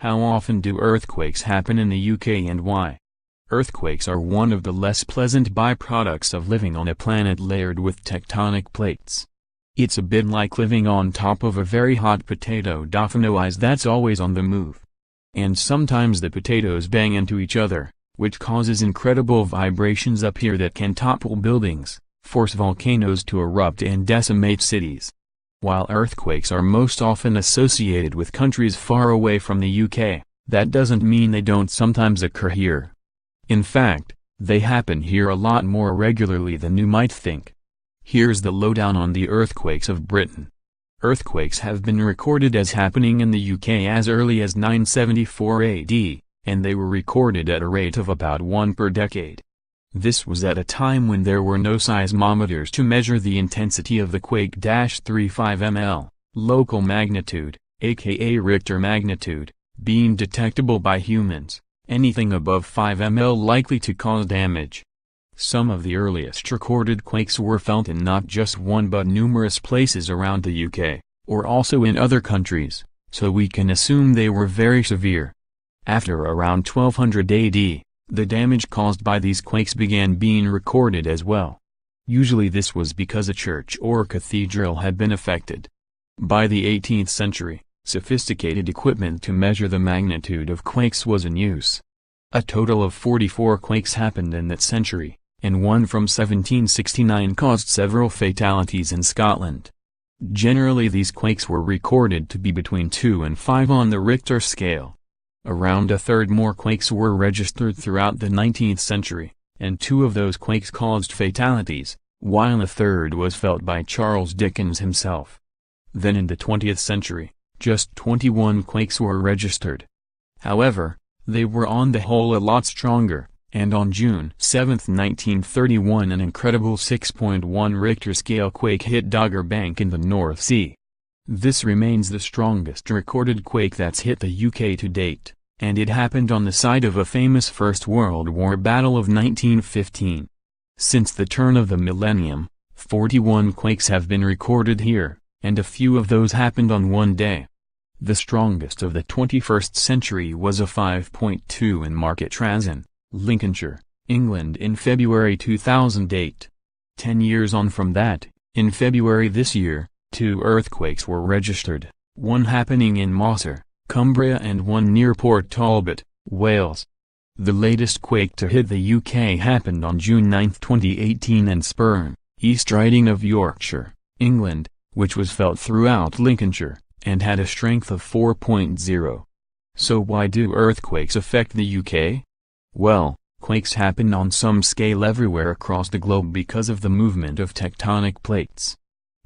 How often do earthquakes happen in the UK and why? Earthquakes are one of the less pleasant byproducts of living on a planet layered with tectonic plates. It's a bit like living on top of a very hot potato dauphinoise that's always on the move. And sometimes the potatoes bang into each other, which causes incredible vibrations up here that can topple buildings, force volcanoes to erupt and decimate cities. While earthquakes are most often associated with countries far away from the UK, that doesn't mean they don't sometimes occur here. In fact, they happen here a lot more regularly than you might think. Here's the lowdown on the earthquakes of Britain. Earthquakes have been recorded as happening in the UK as early as 974 AD, and they were recorded at a rate of about one per decade. This was at a time when there were no seismometers to measure the intensity of the quake. 35 ml, local magnitude, aka Richter magnitude, being detectable by humans, anything above 5 ml likely to cause damage. Some of the earliest recorded quakes were felt in not just one but numerous places around the UK, or also in other countries, so we can assume they were very severe. After around 1200 AD, the damage caused by these quakes began being recorded as well. Usually this was because a church or cathedral had been affected. By the 18th century, sophisticated equipment to measure the magnitude of quakes was in use. A total of 44 quakes happened in that century, and one from 1769 caused several fatalities in Scotland. Generally these quakes were recorded to be between 2 and 5 on the Richter scale. Around a third more quakes were registered throughout the 19th century, and 2 of those quakes caused fatalities, while a third was felt by Charles Dickens himself. Then in the 20th century, just 21 quakes were registered. However, they were on the whole a lot stronger, and on June 7, 1931 an incredible 6.1 Richter scale quake hit Dogger Bank in the North Sea. This remains the strongest recorded quake that's hit the UK to date, and it happened on the site of a famous First World War battle of 1915. Since the turn of the millennium, 41 quakes have been recorded here, and a few of those happened on one day. The strongest of the 21st century was a 5.2 in Market-Rasen, Lincolnshire, England in February 2008. 10 years on from that, in February this year, 2 earthquakes were registered, one happening in Mercer, Cumbria and one near Port Talbot, Wales. The latest quake to hit the UK happened on June 9, 2018 in Spurn, East Riding of Yorkshire, England, which was felt throughout Lincolnshire, and had a strength of 4.0. So why do earthquakes affect the UK? Well, quakes happen on some scale everywhere across the globe because of the movement of tectonic plates.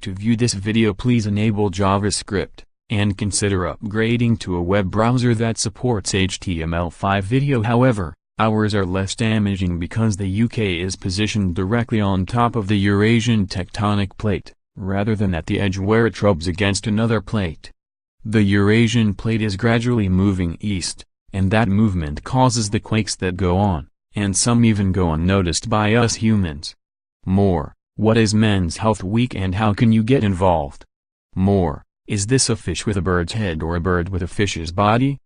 To view this video please enable JavaScript, and consider upgrading to a web browser that supports HTML5 video. However, ours are less damaging because the UK is positioned directly on top of the Eurasian tectonic plate, rather than at the edge where it rubs against another plate. The Eurasian plate is gradually moving east, and that movement causes the quakes that go on, and some even go unnoticed by us humans. More. What is Men's Health Week and how can you get involved? More. Is this a fish with a bird's head or a bird with a fish's body?